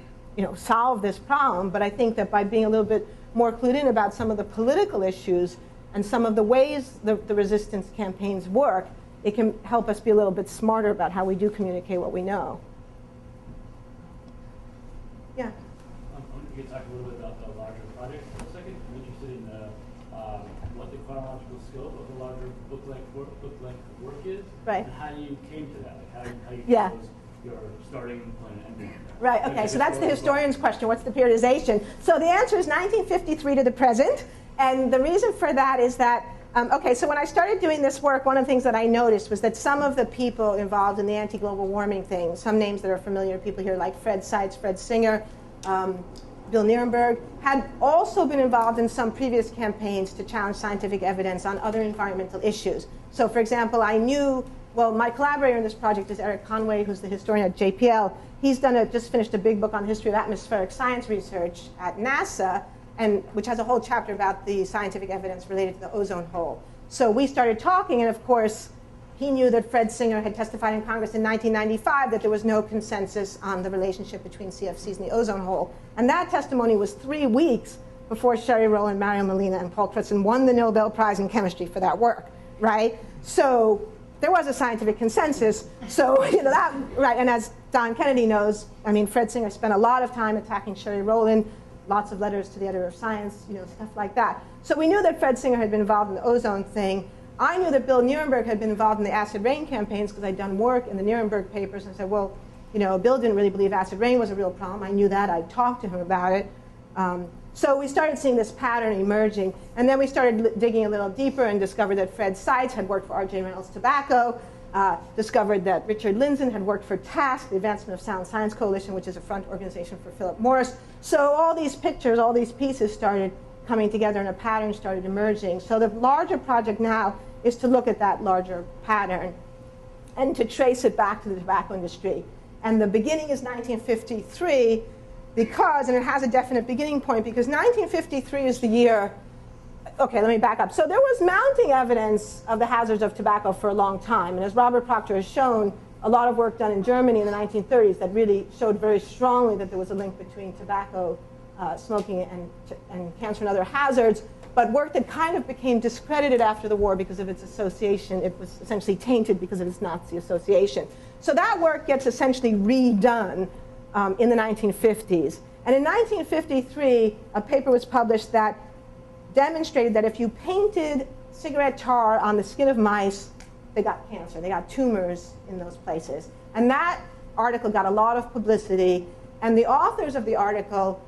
solve this problem, but I think that by being a little bit more clued in about some of the political issues and some of the ways the resistance campaigns work, it can help us be a little bit smarter about how we do communicate what we know. Yeah? I wonder if you could talk a little bit about the larger project for a second. I'm interested in what the chronological scope of the larger book-length work is, right, and how you came to that, like how you yeah, chose your starting point and ending point. Right, okay, so that's the historian's question. What's the periodization? So the answer is 1953 to the present, and the reason for that is that, okay, so when I started doing this work, one of the things that I noticed was that some of the people involved in the anti-global warming thing, some names that are familiar to people here like Fred Seitz, Fred Singer, Bill Nierenberg, had also been involved in some previous campaigns to challenge scientific evidence on other environmental issues. So for example, I knew, well, my collaborator in this project is Eric Conway, who's the historian at JPL. He's just finished a big book on the history of atmospheric science research at NASA, which has a whole chapter about the scientific evidence related to the ozone hole. So we started talking, and of course, he knew that Fred Singer had testified in Congress in 1995 that there was no consensus on the relationship between CFCs and the ozone hole. And that testimony was 3 weeks before Sherry Rowland, Mario Molina, and Paul Crutzen won the Nobel Prize in Chemistry for that work, right? So there was a scientific consensus. So, that, right, and as Don Kennedy knows, I mean, Fred Singer spent a lot of time attacking Sherry Rowland, lots of letters to the editor of Science, stuff like that. So we knew that Fred Singer had been involved in the ozone thing. I knew that Bill Nierenberg had been involved in the acid rain campaigns because I'd done work in the Nierenberg papers and said, well, Bill didn't really believe acid rain was a real problem. I knew that. I'd talked to him about it. So we started seeing this pattern emerging. And then we started digging a little deeper and discovered that Fred Seitz had worked for R.J. Reynolds Tobacco, discovered that Richard Lindzen had worked for TASC, the Advancement of Sound Science Coalition, which is a front organization for Philip Morris. So all these pictures, all these pieces started coming together and a pattern started emerging. So the larger project now is to look at that larger pattern and to trace it back to the tobacco industry. And the beginning is 1953 because, and it has a definite beginning point, because 1953 is the year, okay, let me back up. So there was mounting evidence of the hazards of tobacco for a long time. And as Robert Proctor has shown, a lot of work done in Germany in the 1930s that really showed very strongly that there was a link between tobacco smoking and cancer and other hazards, but work that kind of became discredited after the war because of its association. It was essentially tainted because of its Nazi association. So that work gets essentially redone in the 1950s. And in 1953, a paper was published that demonstrated that if you painted cigarette tar on the skin of mice, they got cancer. They got tumors in those places. And that article got a lot of publicity. And the authors of the article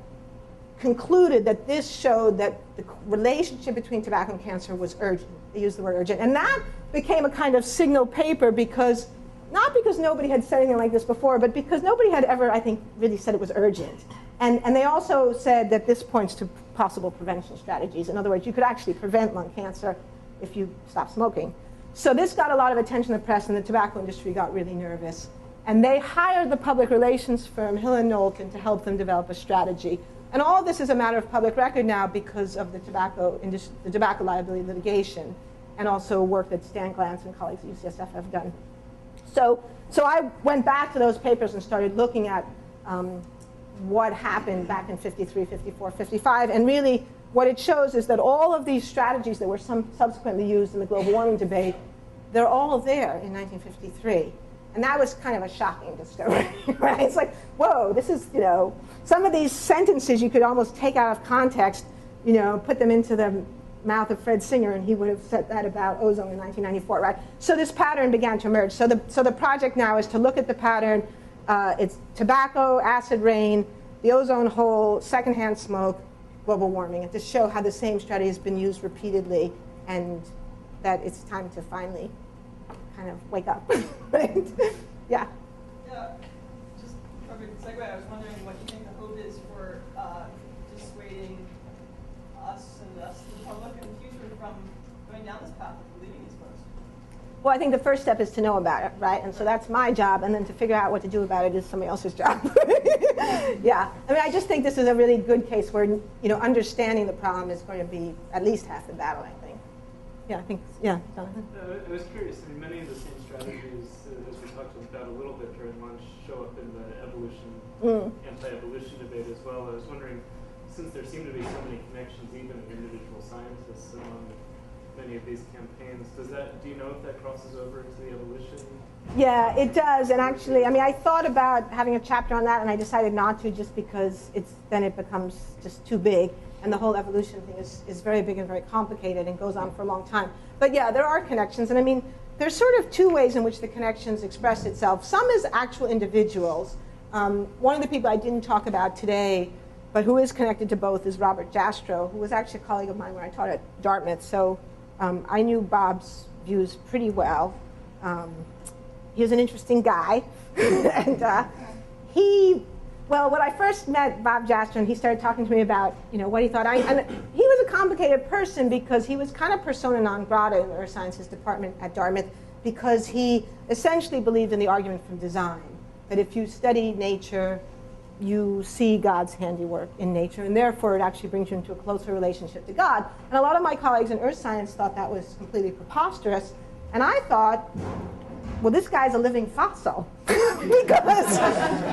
concluded that this showed that the relationship between tobacco and cancer was urgent. They used the word urgent. And that became a kind of signal paper because, not because nobody had said anything like this before, but because nobody had ever, I think, really said it was urgent. And they also said that this points to possible prevention strategies. In other words, you could actually prevent lung cancer if you stop smoking. So this got a lot of attention in the press, and the tobacco industry got really nervous. And they hired the public relations firm Hill & Knowlton to help them develop a strategy. And all this is a matter of public record now because of the tobacco liability litigation, and also work that Stan Glantz and colleagues at UCSF have done. So I went back to those papers and started looking at what happened back in 53, 54, 55, and really what it shows is that all of these strategies that were subsequently used in the global warming debate, they're all there in 1953. And that was kind of a shocking discovery, right? It's like, whoa, this is, some of these sentences you could almost take out of context, put them into the mouth of Fred Singer, and he would have said that about ozone in 1994, right? So this pattern began to emerge. So the project now is to look at the pattern. It's tobacco, acid rain, the ozone hole, secondhand smoke, global warming, and to show how the same strategy has been used repeatedly, and that it's time to finally kind of wake up, right? Yeah. Yeah, just perfect segue. I was wondering what you think the hope is us, the public and the future, from going down this path of believing these books? Well, I think the first step is to know about it, right? And so that's my job, and then to figure out what to do about it is somebody else's job. Yeah, I mean, I just think this is a really good case where, you know, understanding the problem is going to be at least half the battle, I think. Yeah, I think, yeah, Jonathan? I was curious. I mean, many of the same strategies, as we talked about a little bit during lunch, show up in the evolution, anti-evolution debate as well. I was wondering, since there seem to be so many connections, even in individual scientists among many of these campaigns, do you know if that crosses over into the evolution? Yeah, it does. And actually, I mean, I thought about having a chapter on that, and I decided not to, just because then it becomes just too big. And the whole evolution thing is very big and very complicated and goes on for a long time. But yeah, there are connections. And I mean, there's sort of two ways in which the connections express itself. Some is actual individuals. One of the people I didn't talk about today, but who is connected to both, is Robert Jastrow, who was actually a colleague of mine when I taught at Dartmouth. So I knew Bob's views pretty well. He was an interesting guy. And when I first met Bob Jastrow, and he started talking to me about, you know, what he thought. And he was a complicated person because he was kind of persona non grata in the earth sciences department at Dartmouth, because he essentially believed in the argument from design, that if you study nature, you see God's handiwork in nature, and therefore it actually brings you into a closer relationship to God. And a lot of my colleagues in earth science thought that was completely preposterous. And I thought, well, this guy's a living fossil.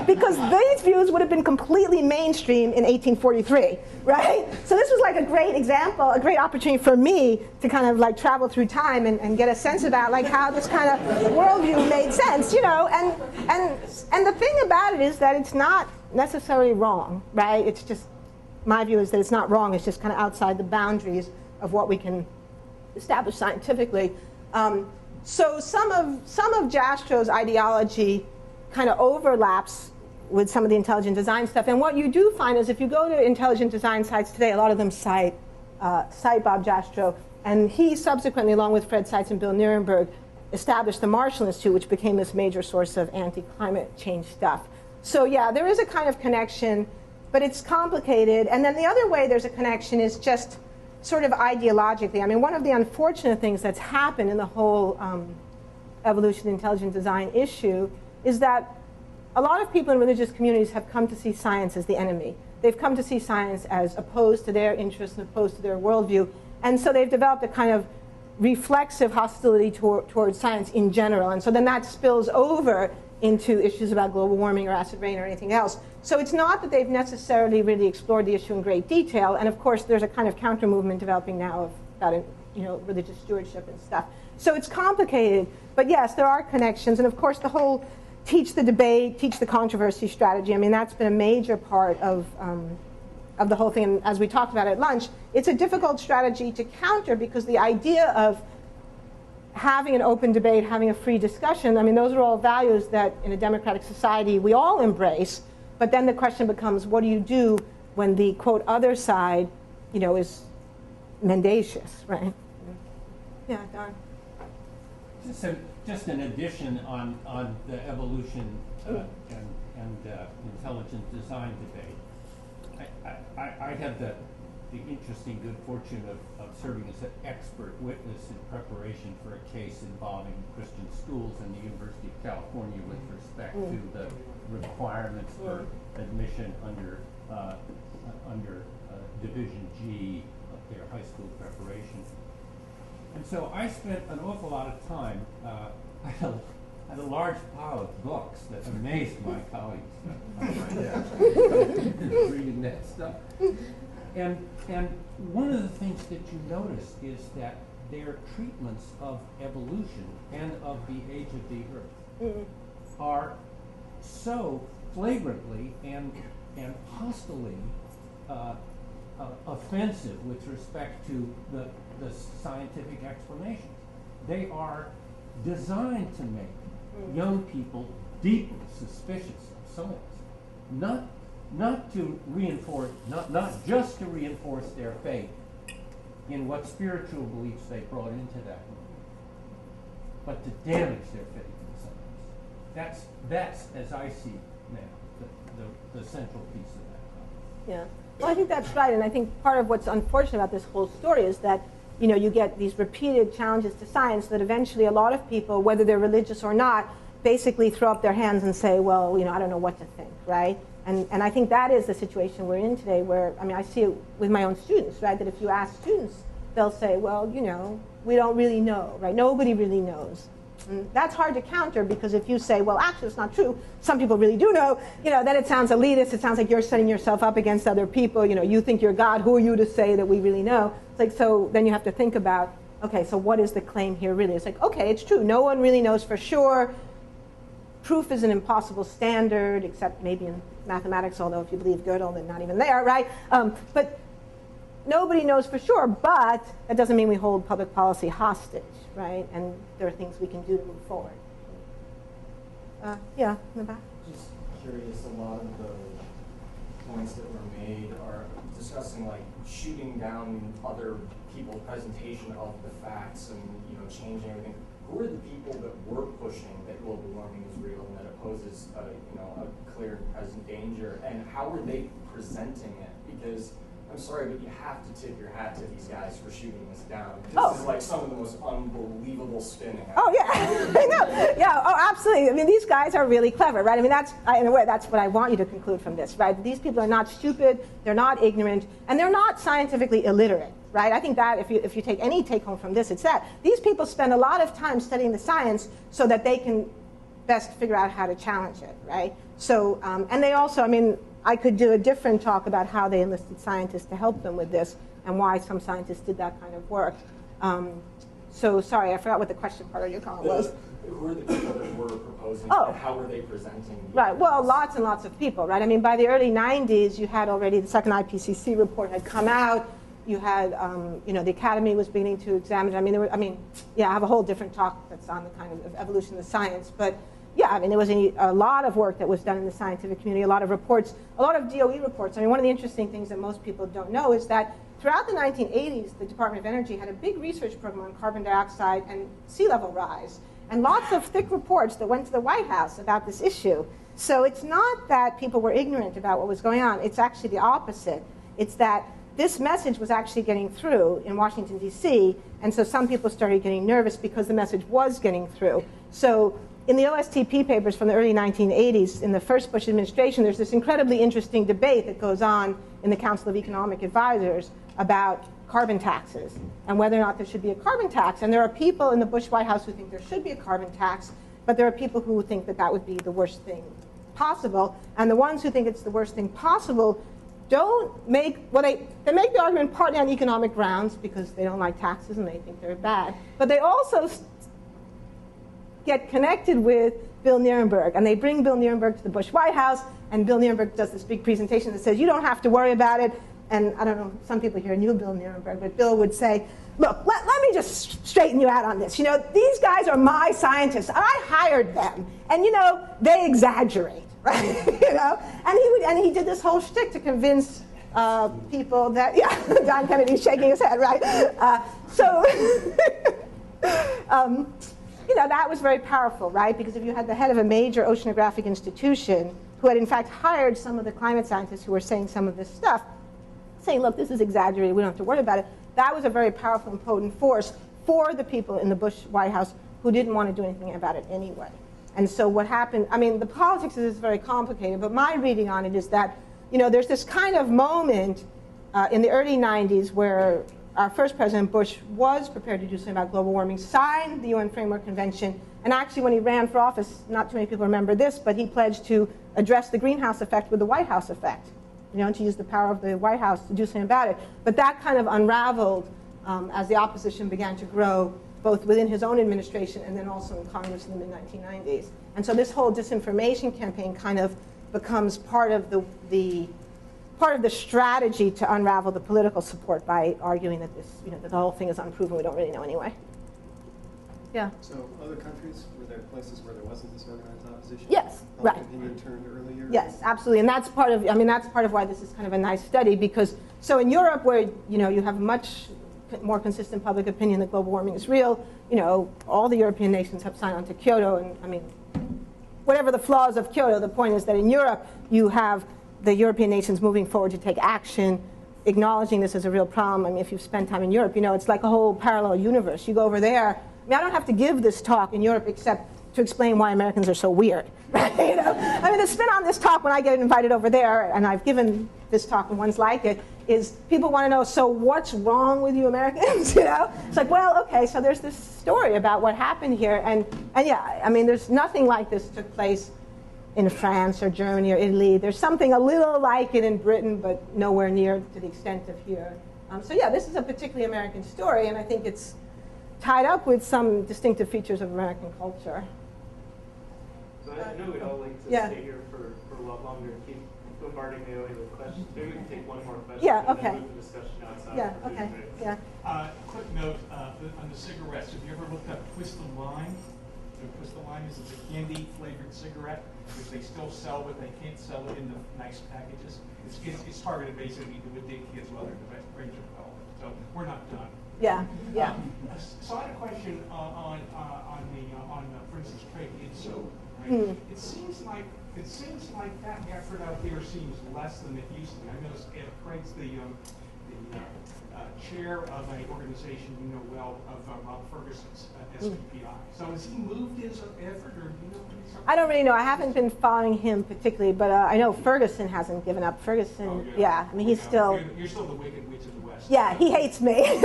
because these views would have been completely mainstream in 1843, right? So this was like a great example, a great opportunity for me to kind of like travel through time and get a sense about like how this kind of worldview made sense, you know? And the thing about it is that it's not necessarily wrong, right? It's just, my view is that it's not wrong. It's just kind of outside the boundaries of what we can establish scientifically. So some of Jastrow's ideology kind of overlaps with some of the intelligent design stuff. And what you do find is if you go to intelligent design sites today, a lot of them cite Bob Jastrow. And he subsequently, along with Fred Seitz and Bill Nierenberg, established the Marshall Institute, which became this major source of anti-climate change stuff. So yeah, there is a kind of connection, but it's complicated. And then the other way there's a connection is just sort of ideologically. I mean, one of the unfortunate things that's happened in the whole evolution intelligent design issue is that a lot of people in religious communities have come to see science as the enemy. They've come to see science as opposed to their interests and opposed to their worldview. And so they've developed a kind of reflexive hostility towards science in general. And so then that spills over into issues about global warming or acid rain or anything else. So it's not that they've necessarily really explored the issue in great detail. And of course, there's a kind of counter movement developing now about religious stewardship and stuff. So it's complicated. But yes, there are connections. And of course, the whole teach the debate, teach the controversy strategy, I mean, that's been a major part of the whole thing. And as we talked about at lunch, it's a difficult strategy to counter because the idea of having an open debate, having a free discussion, I mean, those are all values that in a democratic society we all embrace. But then the question becomes, what do you do when the, quote, other side, you know, is mendacious, right? Yeah, Don. Just an addition on the evolution and intelligent design debate. I had the interesting good fortune of serving as an expert witness in preparation for a case involving Christian schools in the University of California with respect to the requirements for admission under Division G of their high school preparation. And so I spent an awful lot of time, I had a large pile of books that amazed my colleagues reading that stuff. And one of the things that you notice is that their treatments of evolution and of the age of the earth are so flagrantly and hostilely offensive with respect to the scientific explanations. They are designed to make young people deeply suspicious of science, not to reinforce, not just to reinforce their faith in what spiritual beliefs they brought into that movement, but to damage their faith in science. That's as I see now, the central piece of that problem. Yeah. Well, I think that's right, and I think part of what's unfortunate about this whole story is that you get these repeated challenges to science that eventually a lot of people, whether they're religious or not, basically throw up their hands and say, well, I don't know what to think, right? And I think that is the situation we're in today where, I see it with my own students, right? That if you ask students, they'll say, well, we don't really know, right? Nobody really knows. And that's hard to counter because if you say, well, actually, it's not true, some people really do know, then it sounds elitist. It sounds like you're setting yourself up against other people. You think you're God. Who are you to say that we really know? It's like, so then you have to think about, okay, so what is the claim here really? It's like, okay, it's true. No one really knows for sure. Proof is an impossible standard, except maybe in mathematics, although if you believe Gödel, then not even there, right? But nobody knows for sure, but that doesn't mean we hold public policy hostage, right? And there are things we can do to move forward. Yeah, in the back. Just curious, a lot of the points that were made are discussing like shooting down other people's presentation of the facts and changing everything. Who are the people that were pushing that global warming is real and that it poses a clear and present danger, and how are they presenting it? Because I'm sorry, but you have to tip your hat to these guys for shooting this down. This is like some of the most unbelievable spinning. Oh yeah, I know. Yeah, oh absolutely. These guys are really clever, right? that's in a way that's what I want you to conclude from this, right? These people are not stupid, they're not ignorant, and they're not scientifically illiterate, right? I think that if you take any take home from this, it's that these people spend a lot of time studying the science so that they can best figure out how to challenge it, right? So, and they also, I could do a different talk about how they enlisted scientists to help them with this and why some scientists did that kind of work. So sorry, I forgot what the question part of your comment was. Who are the people that were proposing and how were they presenting? Right, well, lots and lots of people, right? By the early 90s, you had already the second IPCC report had come out. You had, the Academy was beginning to examine it. I have a whole different talk that's on the kind of evolution of science, but yeah, there was a lot of work that was done in the scientific community, a lot of reports, a lot of DOE reports. One of the interesting things that most people don't know is that throughout the 1980s, the Department of Energy had a big research program on carbon dioxide and sea level rise, and lots of thick reports that went to the White House about this issue. So it's not that people were ignorant about what was going on. It's actually the opposite. It's that this message was actually getting through in Washington, D.C., and so some people started getting nervous because the message was getting through. So in the OSTP papers from the early 1980s, in the first Bush administration, there's this incredibly interesting debate that goes on in the Council of Economic Advisors about carbon taxes and whether or not there should be a carbon tax. And there are people in the Bush White House who think there should be a carbon tax, but there are people who think that that would be the worst thing possible. And the ones who think it's the worst thing possible don't make, well, they make the argument partly on economic grounds because they don't like taxes and they think they're bad. But they also get connected with Bill Nierenberg, and they bring Bill Nierenberg to the Bush White House, and Bill Nierenberg does this big presentation that says, you don't have to worry about it. And I don't know, some people here knew Bill Nierenberg, but Bill would say, look, let me just straighten you out on this. These guys are my scientists. I hired them, and they exaggerate, right? And he did this whole shtick to convince people that, yeah, John Kennedy's shaking his head, right? That was very powerful, right? Because if you had the head of a major oceanographic institution who had in fact hired some of the climate scientists who were saying some of this stuff, saying, look, this is exaggerated, we don't have to worry about it, that was a very powerful and potent force for the people in the Bush White House who didn't want to do anything about it anyway. And so what happened, the politics of this is very complicated, but my reading on it is that, there's this kind of moment in the early 90s where our first President Bush was prepared to do something about global warming, signed the UN Framework Convention, and actually when he ran for office, not too many people remember this, but he pledged to address the greenhouse effect with the White House effect, to use the power of the White House to do something about it. But that kind of unraveled as the opposition began to grow, both within his own administration and then also in Congress in the mid-1990s. And so this whole disinformation campaign kind of becomes part of the strategy to unravel the political support by arguing that this, that the whole thing is unproven. We don't really know anyway. Yeah. So other countries, were there places where there wasn't this organized opposition? Yes, right. Opinion turned earlier? Yes, absolutely. And that's part of, that's part of why this is kind of a nice study, because so in Europe where, you have much more consistent public opinion that global warming is real, all the European nations have signed on to Kyoto, and whatever the flaws of Kyoto, the point is that in Europe you have the European nations moving forward to take action, acknowledging this as a real problem. I mean, if you've spent time in Europe, you know, it's like a whole parallel universe. You go over there. I mean, I don't have to give this talk in Europe except to explain why Americans are so weird. Right? You know? I mean, the spin on this talk when I get invited over there, and I've given this talk and ones like it, is people want to know, so what's wrong with you Americans? You know? It's like, well, okay, so there's this story about what happened here. And yeah, I mean, there's nothing like this took place in France or Germany or Italy. There's something a little like it in Britain, but nowhere near to the extent of here. So yeah, this is a particularly American story, and I think it's tied up with some distinctive features of American culture. So I know we'd all like to Yeah. stay here for a lot longer and keep bombarding Naomi with questions. Maybe we can take one more question Yeah, and okay. then move the discussion outside. Yeah, for food okay, breaks. yeah. Quick note on the cigarettes. Have you ever looked up Twist the Lime? So Twist the Lime is a candy flavored cigarette, which they still sell, but they can't sell it in the nice packages. It's targeted basically to addict kids while they're in the range of development. So we're not done. Yeah, yeah. So I had a question on for instance, trade in soap. Right? It seems like that effort out there seems less than it used to be. I noticed Craig's the chair of an organization you know well of Rob Ferguson's SPPI. So has he moved his effort, or do you know? I don't really know. I haven't been following him particularly, but I know Ferguson hasn't given up. Ferguson, Oh, yeah. I mean, he's still. You're still the wicked witch of the West. Yeah, he hates me.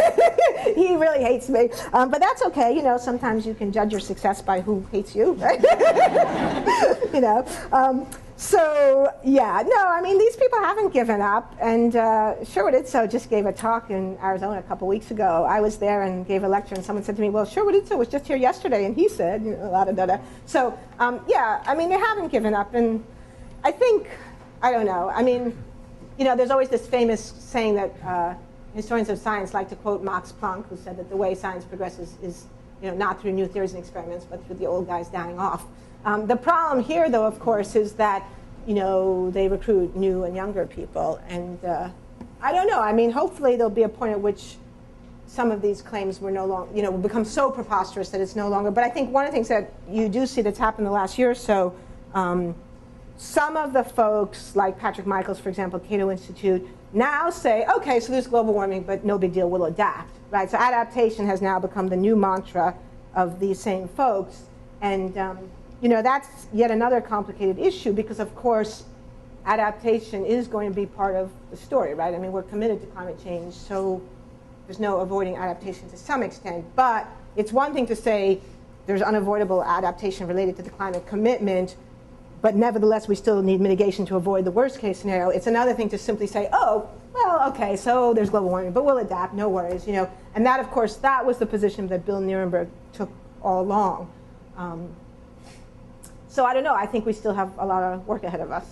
He really hates me. But that's okay. You know, sometimes you can judge your success by who hates you. Right? You know. So yeah, no. I mean, these people haven't given up. And Sherwood Itso just gave a talk in Arizona a couple weeks ago. I was there and gave a lecture, and someone said to me, "Well, Sherwood Itso was just here yesterday, and he said, you know, la da da da." So yeah, I mean, they haven't given up, and I think, I don't know. I mean, you know, there's always this famous saying that historians of science like to quote Max Planck, who said that the way science progresses is, you know, not through new theories and experiments, but through the old guys dying off. The problem here, though, of course, is that, you know, they recruit new and younger people, and I don't know. I mean, hopefully there'll be a point at which some of these claims were no longer, you know, will become so preposterous that it's no longer. But I think one of the things that you do see that's happened the last year or so, some of the folks, like Patrick Michaels, for example, Cato Institute, now say, okay, so there's global warming, but no big deal, we'll adapt, right? So adaptation has now become the new mantra of these same folks. And, you know, that's yet another complicated issue because, of course, adaptation is going to be part of the story, right? I mean, we're committed to climate change, so there's no avoiding adaptation to some extent. But it's one thing to say there's unavoidable adaptation related to the climate commitment, but nevertheless, we still need mitigation to avoid the worst case scenario. It's another thing to simply say, oh, well, okay, so there's global warming, but we'll adapt, no worries, you know. And that, of course, that was the position that Bill Nierenberg took all along. So I don't know, I think we still have a lot of work ahead of us.